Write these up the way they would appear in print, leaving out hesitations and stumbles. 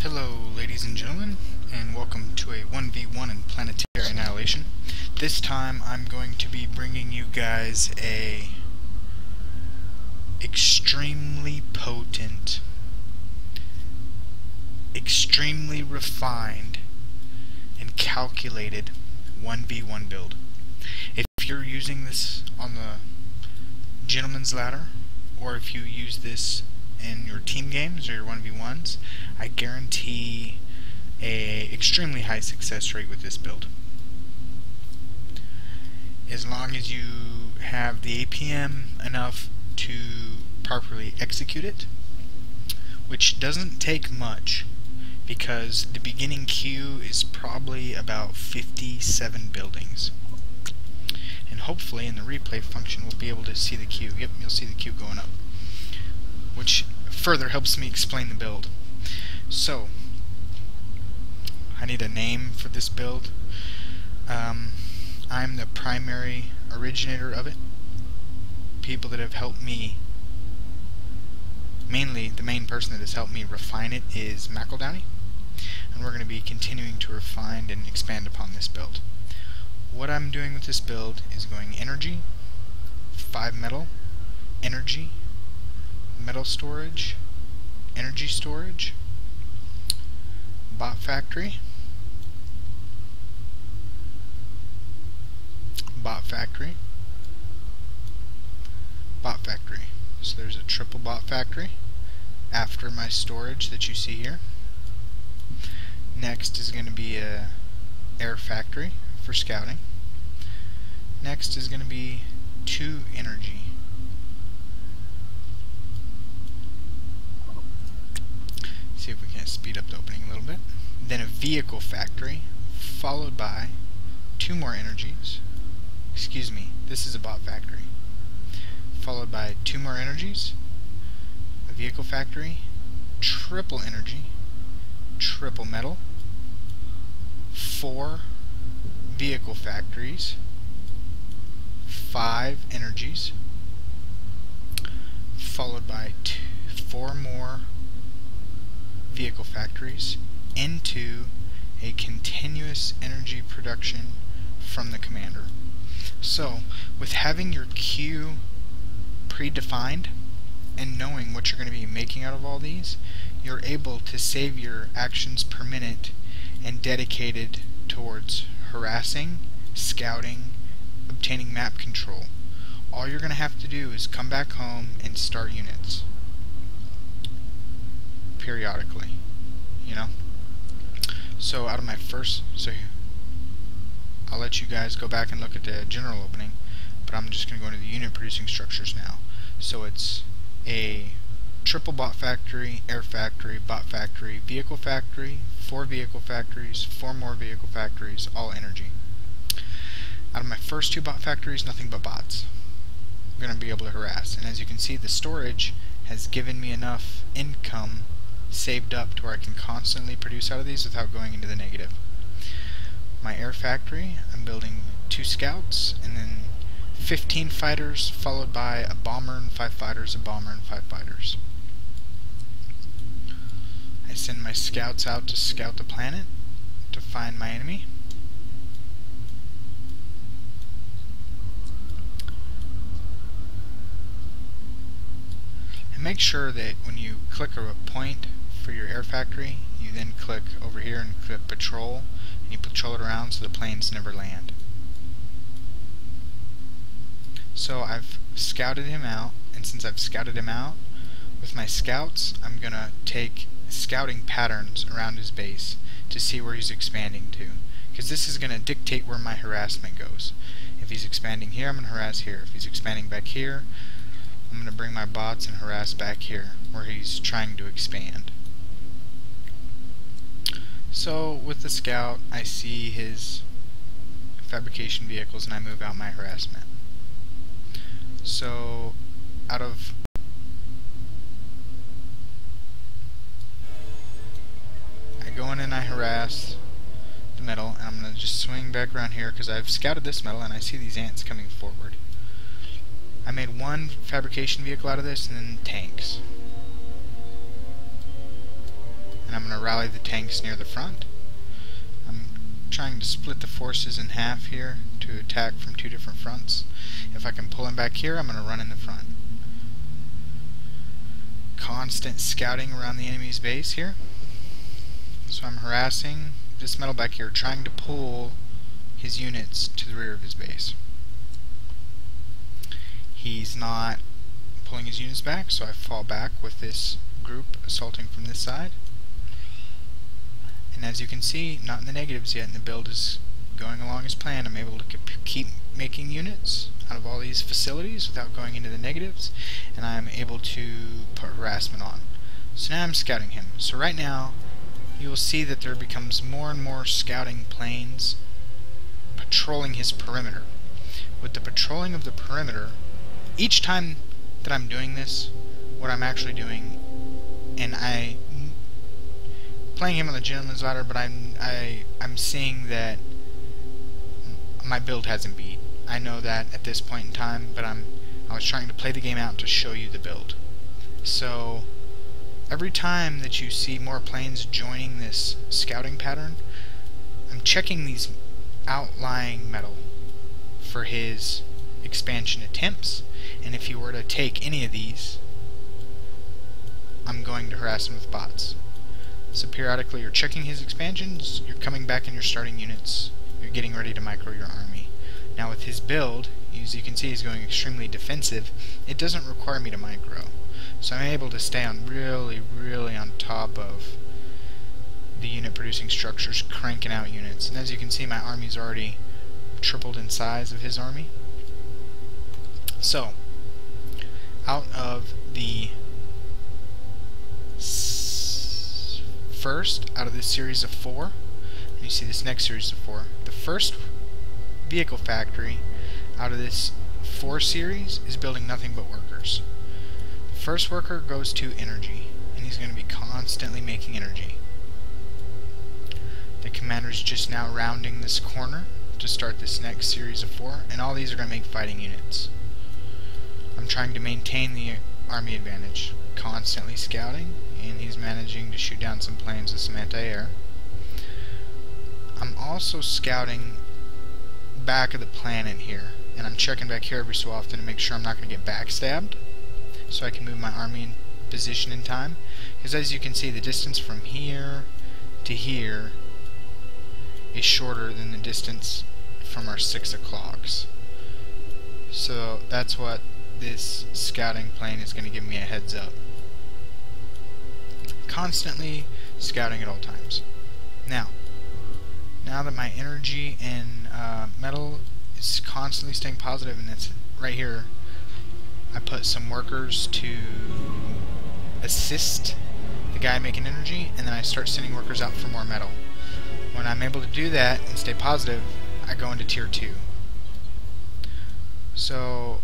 Hello ladies and gentlemen, and welcome to a 1v1 in planetary annihilation. This time I'm going to be bringing you guys a extremely potent, extremely refined, and calculated 1v1 build. If you're using this on the gentleman's ladder, or if you use this in your team games or your 1v1s, I guarantee a extremely high success rate with this build. As long as you have the APM enough to properly execute it, which doesn't take much because the beginning queue is probably about 57 buildings. And hopefully in the replay function we'll be able to see the queue. Yep, you'll see the queue going up, which further helps me explain the build. So, I need a name for this build. I'm the primary originator of it. People that have helped me, mainly the main person that has helped me refine it is McEldowney, and we're going to be continuing to refine and expand upon this build. What I'm doing with this build is going energy, 5 metal, energy, metal storage, energy storage, bot factory, bot factory, bot factory. So there's a triple bot factory after my storage that you see here. Next is going to be a air factory for scouting. Next is going to be 2 energy. See if we can speed up the opening a little bit. Then a vehicle factory, followed by 2 more energies. Excuse me, this is a bot factory. Followed by 2 more energies, a vehicle factory, triple energy, triple metal, 4 vehicle factories, 5 energies, followed by 4 more vehicle factories into a continuous energy production from the commander. So, with having your queue predefined and knowing what you're going to be making out of all these, you're able to save your actions per minute and dedicate it towards harassing, scouting, obtaining map control. All you're going to have to do is come back home and start units periodically, you know. So out of my first, I'll let you guys go back and look at the general opening, but I'm just going to go into the unit producing structures now. So it's a triple bot factory, air factory, bot factory, vehicle factory, 4 vehicle factories, 4 more vehicle factories, all energy. Out of my first 2 bot factories, nothing but bots. I'm going to be able to harass, and as you can see, the storage has given me enough income saved up to where I can constantly produce out of these without going into the negative. My air factory, I'm building 2 scouts and then 15 fighters, followed by a bomber and 5 fighters, a bomber and 5 fighters. I send my scouts out to scout the planet to find my enemy. And make sure that when you click a point for your air factory, you then click over here and click patrol, and you patrol it around so the planes never land. So I've scouted him out, and since I've scouted him out, with my scouts I'm gonna take scouting patterns around his base to see where he's expanding to, because this is gonna dictate where my harassment goes. If he's expanding here, I'm gonna harass here. If he's expanding back here, I'm gonna bring my bots and harass back here where he's trying to expand. So with the scout, I see his fabrication vehicles and I move out my harassment. So I go in and I harass the metal, and I'm going to just swing back around here because I've scouted this metal and I see these ants coming forward. I made 1 fabrication vehicle out of this and then tanks. And I'm going to rally the tanks near the front. I'm trying to split the forces in half here to attack from two different fronts. If I can pull him back here, I'm going to run in the front. Constant scouting around the enemy's base here. So I'm harassing this metal back here, trying to pull his units to the rear of his base. He's not pulling his units back, so I fall back with this group assaulting from this side. And as you can see, not in the negatives yet, and the build is going along as planned. I'm able to keep making units out of all these facilities without going into the negatives, and I'm able to put harassment on. So now I'm scouting him. So right now, you will see that there becomes more and more scouting planes patrolling his perimeter. With the patrolling of the perimeter, each time that I'm doing this, what I'm actually doing, and playing him on the gentleman's ladder, but I'm seeing that my build hasn't beat. I know that at this point in time, but I was trying to play the game out to show you the build. So every time that you see more planes joining this scouting pattern, I'm checking these outlying metal for his expansion attempts, and if he were to take any of these, I'm going to harass him with bots. So periodically you're checking his expansions, you're coming back and you're starting units, you're getting ready to micro your army. Now with his build, as you can see, he's going extremely defensive. It doesn't require me to micro, so I'm able to stay on really on top of the unit producing structures, cranking out units. And as you can see, my army's already tripled in size of his army. So out of the first out of this series of 4, and you see this next series of 4, the first vehicle factory out of this 4 series is building nothing but workers. The first worker goes to energy, and he's going to be constantly making energy. The commander's just now rounding this corner to start this next series of 4, and all these are going to make fighting units. I'm trying to maintain the army advantage, constantly scouting, and he's managing to shoot down some planes with some anti-air. I'm also scouting back of the planet here, and I'm checking back here every so often to make sure I'm not going to get backstabbed, so I can move my army in position in time. Because as you can see, the distance from here to here is shorter than the distance from our 6 o'clocks. So that's what this scouting plane is going to give me a heads up. Constantly scouting at all times. Now that my energy and metal is constantly staying positive, and it's right here, I put some workers to assist the guy making energy, and then I start sending workers out for more metal. When I'm able to do that and stay positive, I go into tier 2. So,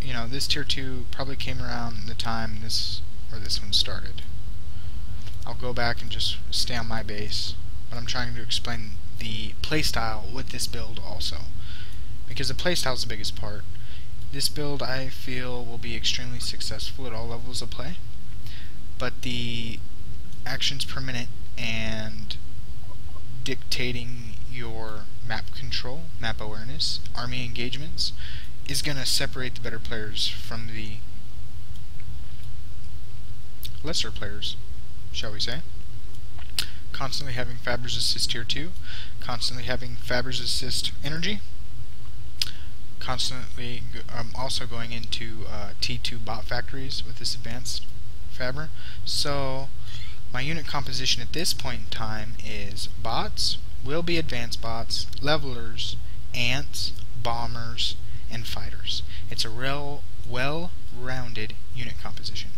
you know, this tier 2 probably came around the time this one started. I'll go back and just stay on my base, but I'm trying to explain the playstyle with this build also, because the playstyle is the biggest part. This build, I feel, will be extremely successful at all levels of play, but the actions per minute and dictating your map control, map awareness, army engagements is going to separate the better players from the lesser players, shall we say. Constantly having Fabbers assist tier 2, constantly having Fabbers assist energy, constantly also going into T2 bot factories with this advanced Fabber. So my unit composition at this point in time is bots, will be advanced bots, levelers, ants, bombers, and fighters. It's a real well-rounded unit composition.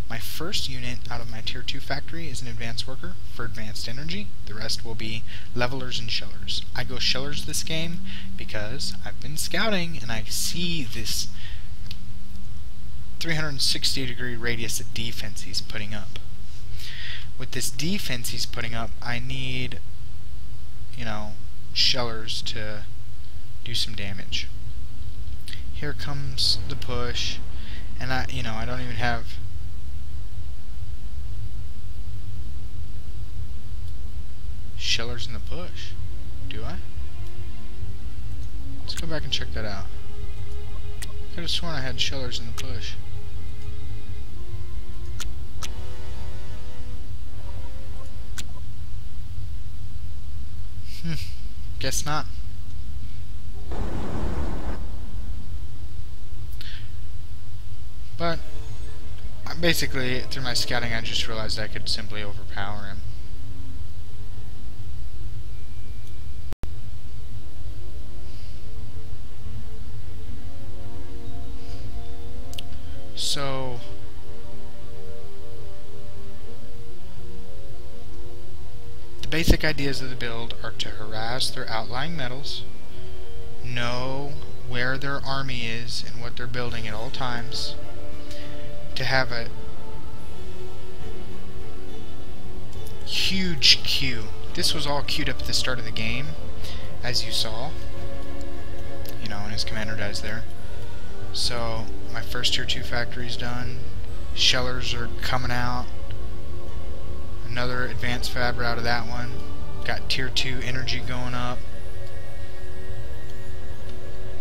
My first unit out of my tier 2 factory is an advanced worker for advanced energy. The rest will be levelers and shellers. I go shellers this game because I've been scouting and I see this 360-degree radius of defense he's putting up. With this defense he's putting up, I need, you know, shellers to do some damage. Here comes the push, and I don't even have shellers in the bush. Do I? Let's go back and check that out. I could have sworn I had shellers in the bush. Guess not. But basically, through my scouting, I just realized I could simply overpower him. So the basic ideas of the build are to harass their outlying metals, know where their army is and what they're building at all times, to have a huge queue. This was all queued up at the start of the game, as you saw, you know, when his commander dies there. So my first tier 2 factory's done. Shellers are coming out. Another advanced fab out of that one. Got tier 2 energy going up.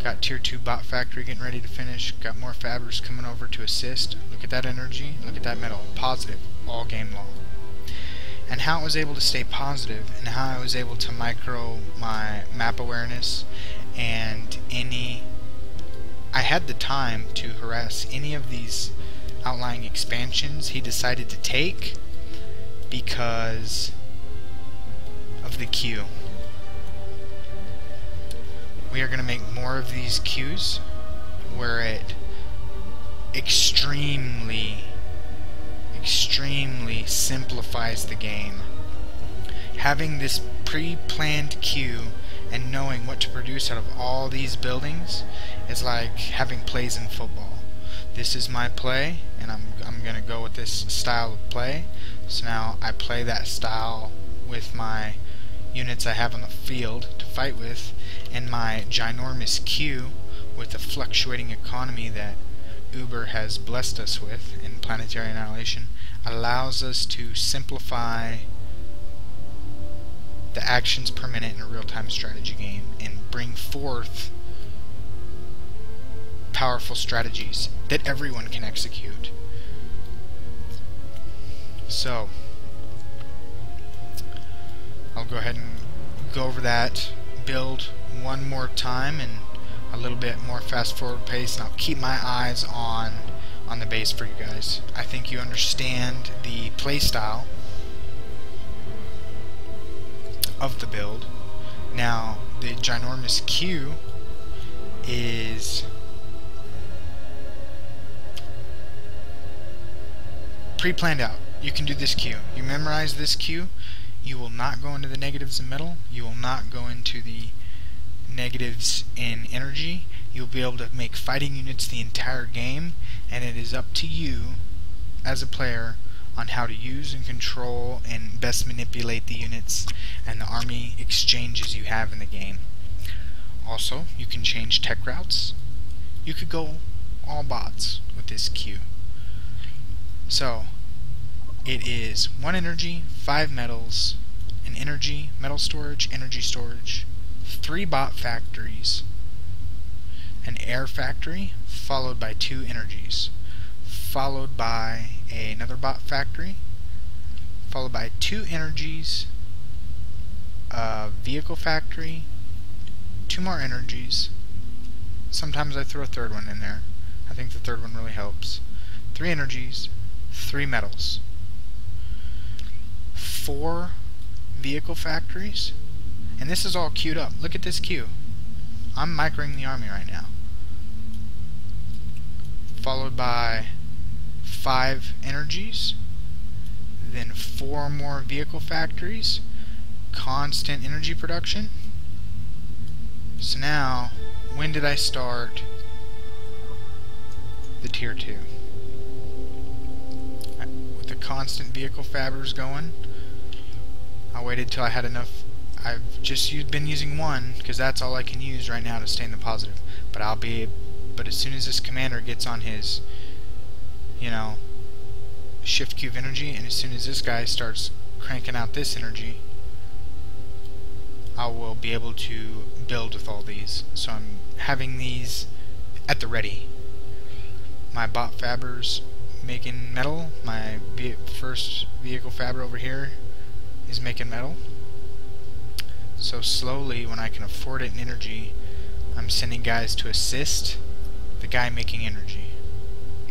Got tier 2 bot factory getting ready to finish. Got more fabbers coming over to assist. Look at that energy. Look at that metal. Positive all game long. And how it was able to stay positive, and how I was able to micro my map awareness, and I had the time to harass any of these outlying expansions he decided to take because of the queue. We are going to make more of these queues where it extremely simplifies the game. Having this pre-planned queue and knowing what to produce out of all these buildings is like having plays in football. This is my play, and I'm gonna go with this style of play. So now I play that style with my units I have on the field to fight with, and my ginormous queue with the fluctuating economy that Uber has blessed us with in planetary annihilation allows us to simplify the actions per minute in a real-time strategy game and bring forth powerful strategies that everyone can execute. So I'll go ahead and go over that build one more time and a little bit more fast forward pace, and I'll keep my eyes on the base for you guys. I think you understand the play style of the build. Now the ginormous queue is pre-planned out. You can do this queue. You memorize this queue. You will not go into the negatives in metal. You will not go into the negatives in energy. You'll be able to make fighting units the entire game, and it is up to you as a player on how to use and control and best manipulate the units and the army exchanges you have in the game. Also, you can change tech routes. You could go all bots with this queue. So it is 1 energy, 5 metals, an energy, metal storage, energy storage, 3 bot factories, an air factory, followed by 2 energies, followed by another bot factory, followed by 2 energies, a vehicle factory, 2 more energies. Sometimes I throw a 3rd one in there. I think the 3rd one really helps. 3 energies, 3 metals, 4 vehicle factories, and this is all queued up. Look at this queue. I'm microing the army right now. Followed by 5 energies, then 4 more vehicle factories, constant energy production. So now, when did I start the tier 2? With the constant vehicle fabbers going, I waited till I had enough. I've just been using 1 because that's all I can use right now to stay in the positive. But as soon as this commander gets on his, you know, shift cube energy, and as soon as this guy starts cranking out this energy, I will be able to build with all these. So I'm having these at the ready. My bot fabbers making metal. My first vehicle fabber over here is making metal. So slowly, when I can afford it in energy, I'm sending guys to assist the guy making energy.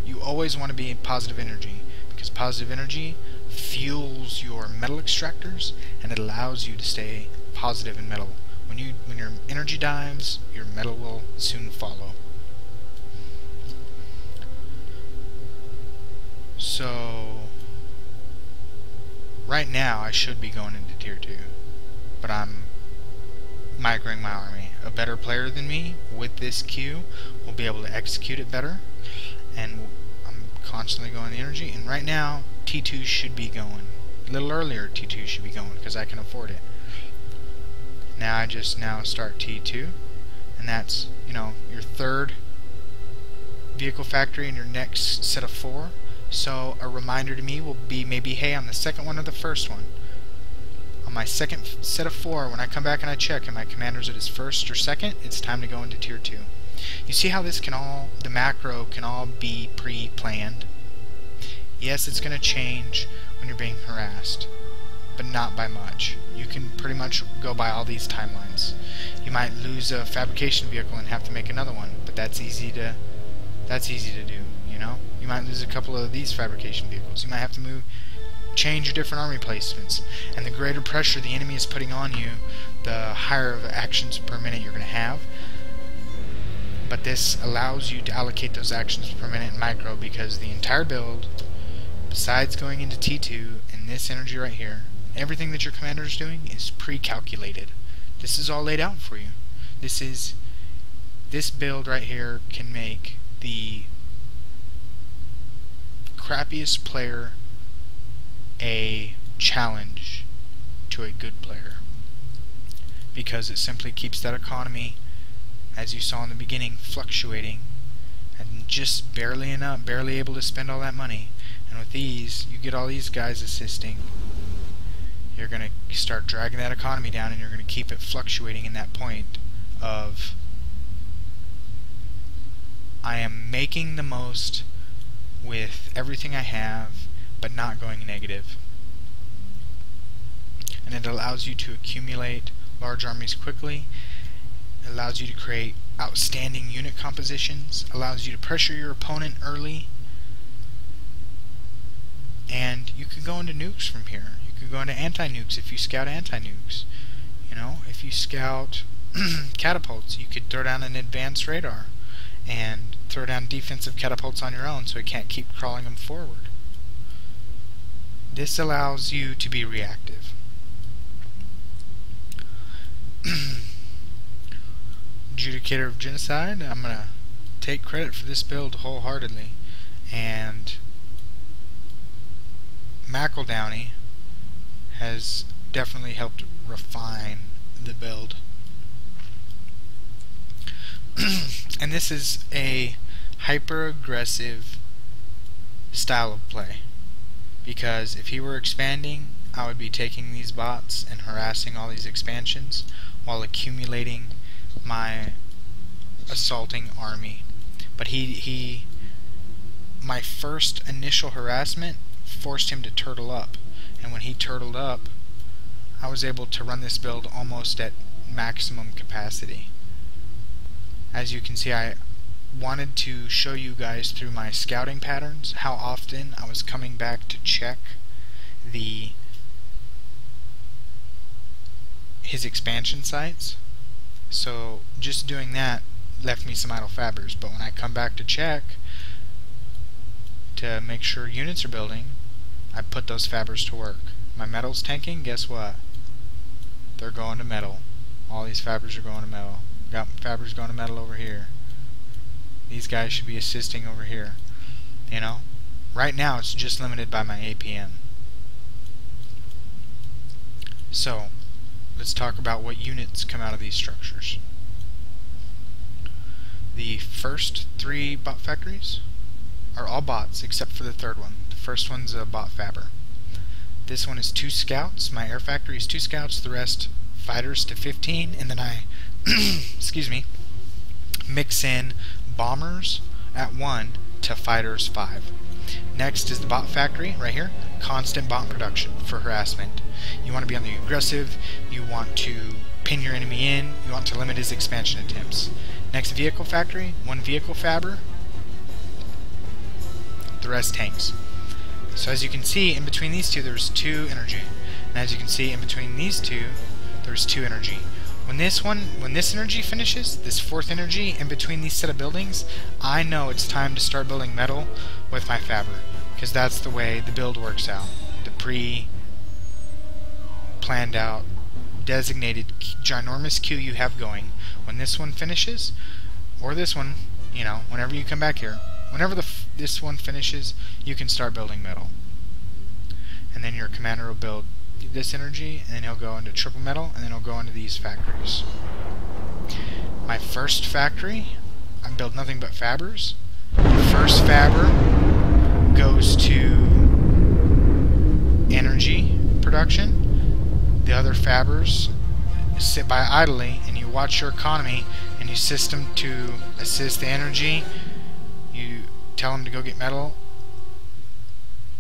You always want to be in positive energy, because positive energy fuels your metal extractors and it allows you to stay positive in metal. When your energy dives, your metal will soon follow. So right now I should be going into tier 2, but I'm microing my army. A better player than me with this queue will be able to execute it better, and I'm constantly going the energy, and right now T2 should be going. A little earlier T2 should be going because I can afford it. Now I just start T2, and that's, you know, your third vehicle factory in your next set of 4. So a reminder to me will be maybe, hey, on the second one or the first one. On my second set of 4, when I come back and I check and my commander's at his first or second, it's time to go into tier 2. You see how this can all, the macro can all be pre-planned? Yes, it's going to change when you're being harassed, but not by much. You can pretty much go by all these timelines. You might lose a fabrication vehicle and have to make another one, but that's easy to do, you know? You might lose a couple of these fabrication vehicles. You might have to change your different army placements. And the greater pressure the enemy is putting on you, the higher of actions per minute you're going to have. But this allows you to allocate those actions per minute in micro, because the entire build, besides going into T2 and this energy right here, everything that your commander is doing is pre-calculated. This is all laid out for you. This build right here can make the crappiest player a challenge to a good player, because it simply keeps that economy, as you saw in the beginning, fluctuating and just barely able to spend all that money. And with these, you get all these guys assisting, you're going to start dragging that economy down, and you're going to keep it fluctuating in that point of, I am making the most with everything I have, but not going negative. And it allows you to accumulate large armies quickly. It allows you to create outstanding unit compositions, allows you to pressure your opponent early, and you could go into nukes from here. You could go into anti-nukes if you scout anti-nukes. You know, if you scout catapults, you could throw down an advanced radar and throw down defensive catapults on your own so it can't keep crawling them forward. This allows you to be reactive. Adjudicator of Genocide, I'm going to take credit for this build wholeheartedly, and McEldowney has definitely helped refine the build. And this is a hyper-aggressive style of play, because if he were expanding, I would be taking these bots and harassing all these expansions while accumulating my assaulting army. But my first initial harassment forced him to turtle up, and when he turtled up, I was able to run this build almost at maximum capacity. As you can see, I wanted to show you guys through my scouting patterns how often I was coming back to check his expansion sites. So just doing that left me some idle fabbers, but when I come back to check to make sure units are building, I put those fabbers to work. My metal's tanking, guess what? They're going to metal. All these fabbers are going to metal. Got fabbers going to metal over here. These guys should be assisting over here. You know? Right now it's just limited by my APM. So, let's talk about what units come out of these structures. The first 3 bot factories are all bots except for the third one. The first one's a bot fabber. This one is 2 scouts. My air factory is 2 scouts, the rest fighters to 15, and then I excuse me, mix in bombers at 1 to fighters 5. Next is the bot factory right here. Constant bot production for harassment. You want to be on the aggressive, you want to pin your enemy in, you want to limit his expansion attempts. Next, vehicle factory, 1 vehicle fabber, the rest tanks. So as you can see, in between these two there's 2 energy. And as you can see, in between these two there's 2 energy. When this energy finishes, this 4th energy in between these set of buildings, I know it's time to start building metal with my fabber, because that's the way the build works out. The pre-planned out, designated, ginormous queue you have going. When this one finishes, or this one, you know, whenever you come back here, whenever this one finishes, you can start building metal. And then your commander will build this energy, and then he'll go into triple metal, and then he'll go into these factories. My first factory, I build nothing but fabbers. The first fabber goes to energy production. The other fabbers sit by idly, and you watch your economy, and you system to assist the energy. You tell them to go get metal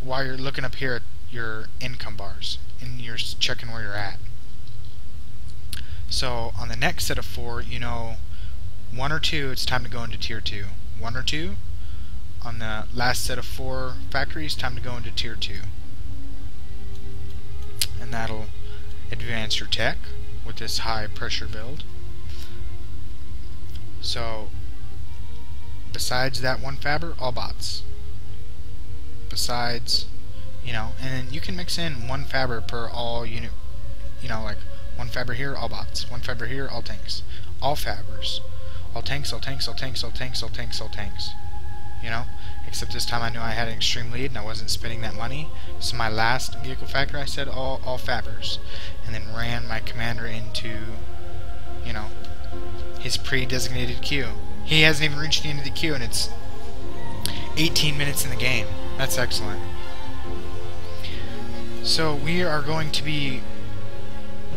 while you're looking up here at your income bars, and you're checking where you're at. So on the next set of 4, you know, 1 or 2, it's time to go into tier 2. 1 or 2. On the last set of 4 factories, time to go into tier 2. And that'll advance your tech with this high pressure build. So besides that 1 fabber, all bots. Besides, you know, and then you can mix in 1 fabber per all unit, you know, like 1 fabber here, all bots, 1 fabber here, all tanks, all fabbers, all tanks, all tanks, all tanks, all tanks, all tanks, all tanks, you know, except this time I knew I had an extreme lead and I wasn't spending that money, so my last vehicle factor I said all fabbers, and then ran my commander into, you know, his pre-designated queue. He hasn't even reached the end of the queue, and it's 18 minutes in the game. That's excellent. So we are going to be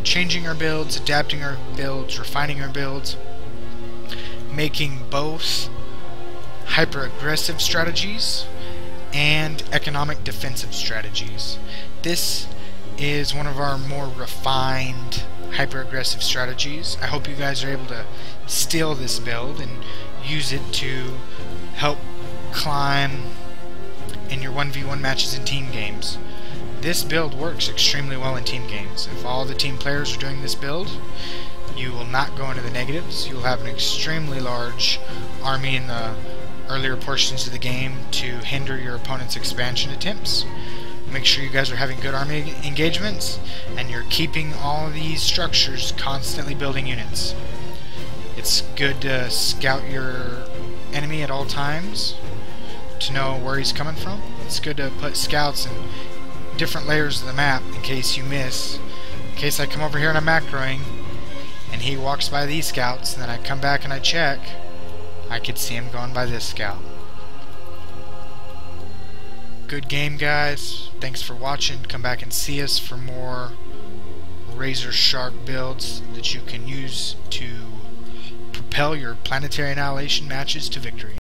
changing our builds, adapting our builds, refining our builds, making both hyper-aggressive strategies and economic defensive strategies. This is one of our more refined hyper-aggressive strategies. I hope you guys are able to steal this build and use it to help climb in your 1v1 matches in team games. This build works extremely well in team games. If all the team players are doing this build, you will not go into the negatives. You will have an extremely large army in the earlier portions of the game to hinder your opponent's expansion attempts. Make sure you guys are having good army engagements, and you're keeping all of these structures constantly building units. It's good to scout your enemy at all times to know where he's coming from. It's good to put scouts in different layers of the map in case you miss. In case I come over here and I'm macroing and he walks by these scouts, and then I come back and I check, I could see him going by this scout. Good game, guys. Thanks for watching. Come back and see us for more razor sharp builds that you can use to propel your planetary annihilation matches to victory.